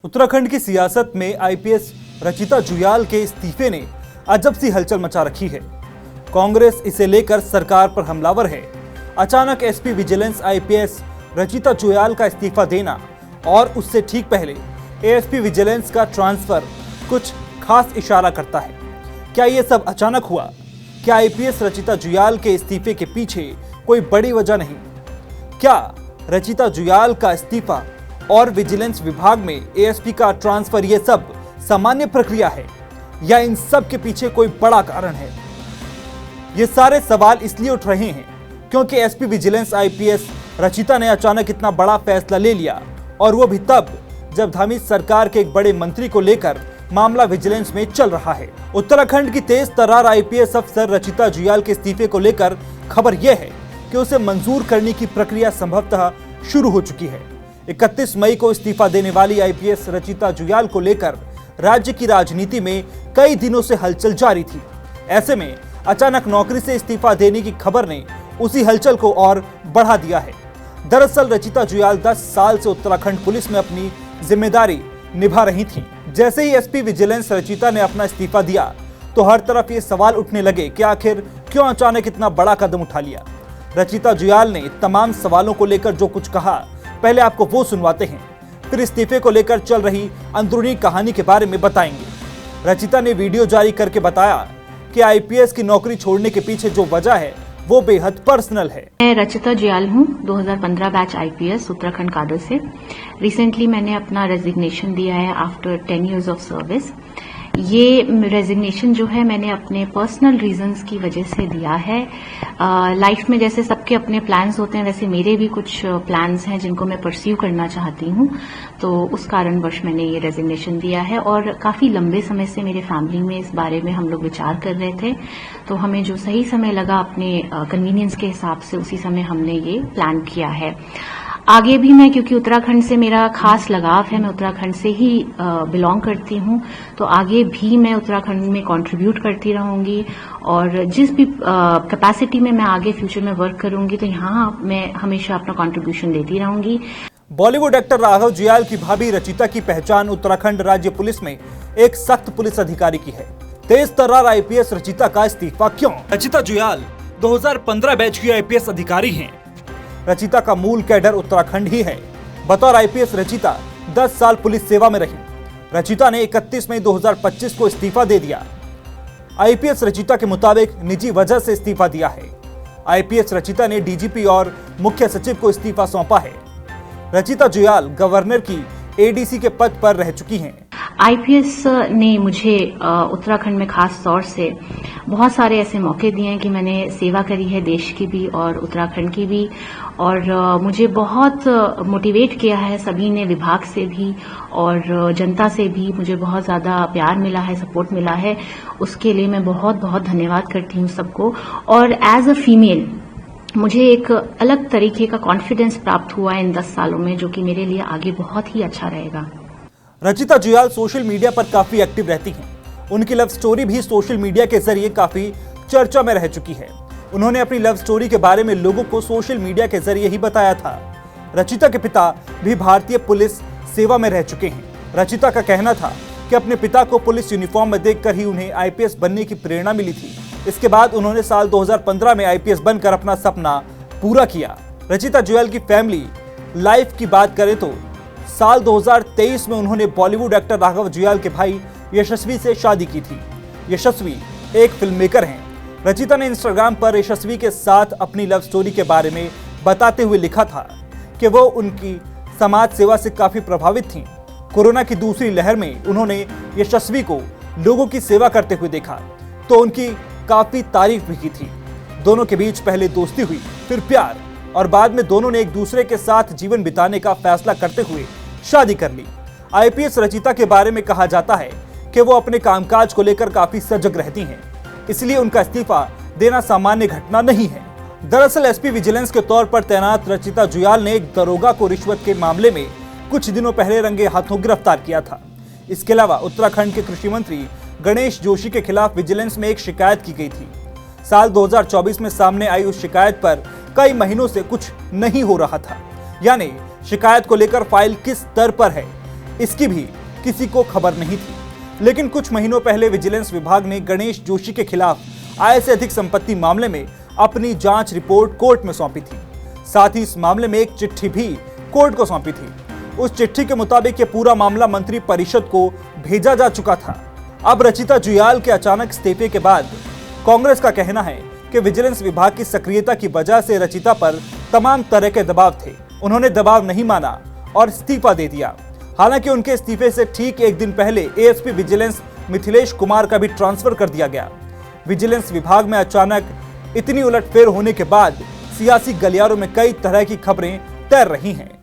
उत्तराखंड की सियासत में आईपीएस रचिता जुयाल के इस्तीफे ने अजब सी हलचल मचा रखी है। कांग्रेस इसे लेकर सरकार पर हमलावर है। अचानक SP vigilance IPS Rachita Juyal का इस्तीफा देना और उससे ठीक पहले एएसपी विजिलेंस का ट्रांसफर कुछ खास इशारा करता है। क्या ये सब अचानक हुआ? क्या आईपीएस रचिता जुयाल के इस्तीफे के पीछे कोई बड़ी वजह नहीं? क्या रचिता जुयाल का इस्तीफा और विजिलेंस विभाग में एएसपी का ट्रांसफर ये सब सामान्य प्रक्रिया है या इन सब के पीछे कोई बड़ा कारण है? ये सारे सवाल इसलिए उठ रहे हैं क्योंकि एसपी विजिलेंस आईपीएस रचिता ने अचानक इतना बड़ा फैसला ले लिया, और वो भी तब जब धामी सरकार के एक बड़े मंत्री को लेकर मामला विजिलेंस में चल रहा है। उत्तराखंड की तेज तर्रार आईपीएस अफसर रचिता जुयाल के इस्तीफे को लेकर खबर यह है कि उसे मंजूर करने की प्रक्रिया संभवतः शुरू हो चुकी है। 31 मई को इस्तीफा देने वाली आईपीएस रचिता जुयाल को लेकर राज्य की राजनीति में कई दिनों से हलचल जारी थी। ऐसे में अचानक नौकरी से इस्तीफा देने की खबर ने उसी हलचल को और बढ़ा दिया है। दरअसल रचिता जुयाल 10 साल से उत्तराखंड पुलिस में अपनी जिम्मेदारी निभा रही थी। जैसे ही एसपी विजिलेंस रचिता ने अपना इस्तीफा दिया तो हर तरफ ये सवाल उठने लगे कि आखिर क्यों अचानक इतना बड़ा कदम उठा लिया। रचिता जुयाल ने तमाम सवालों को लेकर जो कुछ कहा, पहले आपको वो सुनवाते हैं, फिर इस्तीफे को लेकर चल रही अंदरूनी कहानी के बारे में बताएंगे। रचिता ने वीडियो जारी करके बताया कि आईपीएस की नौकरी छोड़ने के पीछे जो वजह है वो बेहद पर्सनल है। मैं रचिता जुयाल हूँ, 2015 बैच आईपीएस उत्तराखंड काडर से। रिसेंटली मैंने अपना रेजिग्नेशन दिया है आफ्टर 10 इयर्स ऑफ सर्विस। ये रेजिग्नेशन जो है मैंने अपने पर्सनल रीजंस की वजह से दिया है। लाइफ में जैसे सबके अपने प्लान्स होते हैं, वैसे मेरे भी कुछ प्लान्स हैं जिनको मैं परस्यू करना चाहती हूँ, तो उस कारणवश मैंने ये रेजिग्नेशन दिया है। और काफी लंबे समय से मेरे फैमिली में इस बारे में हम लोग विचार कर रहे थे, तो हमें जो सही समय लगा अपने कन्वीनियंस के हिसाब से उसी समय हमने ये प्लान किया है। आगे भी मैं, क्योंकि उत्तराखंड से मेरा खास लगाव है, मैं उत्तराखंड से ही बिलोंग करती हूँ, तो आगे भी मैं उत्तराखंड में कंट्रीब्यूट करती रहूंगी। और जिस भी कैपेसिटी में मैं आगे फ्यूचर में वर्क करूंगी, तो यहाँ मैं हमेशा अपना कंट्रीब्यूशन देती रहूंगी। बॉलीवुड एक्टर राघव जुयाल की भाभी रचिता की पहचान उत्तराखंड राज्य पुलिस में एक सख्त पुलिस अधिकारी की है। तेज तर्रार आईपीएस रचिता का इस्तीफा क्यों? रचिता जुयाल 2015 बैच की आईपीएस अधिकारी हैं। रचिता का मूल कैडर उत्तराखंड ही है। बतौर आईपीएस रचिता 10 साल पुलिस सेवा में रही। रचिता ने 31 मई 2025 को इस्तीफा दे दिया। आईपीएस रचिता के मुताबिक निजी वजह से इस्तीफा दिया है। आईपीएस रचिता ने डीजीपी और मुख्य सचिव को इस्तीफा सौंपा है। रचिता जुयाल गवर्नर की एडीसी के पद पर रह चुकी हैं। आईपीएस ने मुझे उत्तराखंड में खास तौर से बहुत सारे ऐसे मौके दिए हैं कि मैंने सेवा करी है, देश की भी और उत्तराखंड की भी, और मुझे बहुत मोटिवेट किया है सभी ने, विभाग से भी और जनता से भी मुझे बहुत ज्यादा प्यार मिला है, सपोर्ट मिला है। उसके लिए मैं बहुत बहुत धन्यवाद करती हूँ सबको। और एज अ फीमेल मुझे एक अलग तरीके का कॉन्फिडेंस प्राप्त हुआ है इन 10 सालों में, जो कि मेरे लिए आगे बहुत ही अच्छा रहेगा। रचिता जुयाल सोशल मीडिया पर काफी एक्टिव रहती हैं। उनकी लव स्टोरी भी सोशल मीडिया के जरिए काफी चर्चा में रह चुकी है। उन्होंने अपनी लव स्टोरी के बारे में लोगों को सोशल मीडिया के जरिए ही बताया था। रचिता के पिता भी भारतीय पुलिस सेवा में रह चुके हैं। रचिता का कहना था कि अपने पिता को पुलिस यूनिफॉर्म में देखकर ही उन्हें आईपीएस बनने की प्रेरणा मिली थी। इसके बाद उन्होंने साल 2015 में आईपीएस बनकर अपना सपना पूरा किया। रचिता जुयाल की फैमिली लाइफ की बात करें तो साल 2023 में उन्होंने बॉलीवुड एक्टर राघव जुयाल के भाई यशस्वी से शादी की थी। यशस्वी एक फिल्म मेकर हैं। रचिता ने इंस्टाग्राम पर यशस्वी के साथ अपनी लव स्टोरी के बारे में बताते हुए लिखा था कि वो उनकी समाज सेवा से काफी प्रभावित थीं। कोरोना की दूसरी लहर में उन्होंने यशस्वी को लोगों की सेवा करते हुए देखा तो उनकी काफी तारीफ भी की थी। दोनों के बीच पहले दोस्ती हुई, फिर प्यार, और बाद में दोनों ने एक दूसरे के साथ जीवन बिताने का फैसला करते हुए शादी कर ली। आईपीएस रचिता के बारे में कहा जाता है कि वो अपने कामकाज को लेकर काफी सजग रहती हैं, इसलिए उनका इस्तीफा देना सामान्य घटना नहीं है। दरअसल एसपी विजिलेंस के तौर पर तैनात रचिता जुयाल ने एक दरोगा को रिश्वत के मामले में कुछ दिनों पहले रंगे हाथों गिरफ्तार किया था। इसके अलावा उत्तराखंड के कृषि मंत्री गणेश जोशी के खिलाफ विजिलेंस में एक शिकायत की गई थी। साल 2024 में सामने आई उस शिकायत पर कई महीनों से कुछ नहीं हो रहा था। यानी शिकायत को लेकर फाइल किस स्तर पर है इसकी भी किसी को खबर नहीं थी। लेकिन कुछ महीनों पहले विजिलेंस विभाग ने गणेश जोशी के खिलाफ आय से अधिक संपत्ति मामले में अपनी जांच रिपोर्ट कोर्ट में सौंपी थी। साथ ही इस मामले में एक चिट्ठी भी कोर्ट को सौंपी थी। उस चिट्ठी के मुताबिक ये पूरा मामला मंत्री परिषद को भेजा जा चुका था। अब रचिता जुयाल के अचानक इस्तीफे के बाद कांग्रेस का कहना है कि विजिलेंस विभाग की सक्रियता की वजह से रचिता पर तमाम तरह के दबाव थे। उन्होंने दबाव नहीं माना और इस्तीफा दे दिया। हालांकि उनके इस्तीफे से ठीक एक दिन पहले एएसपी विजिलेंस मिथिलेश कुमार का भी ट्रांसफर कर दिया गया। विजिलेंस विभाग में अचानक इतनी उलटफेर होने के बाद सियासी गलियारों में कई तरह की खबरें तैर रही हैं।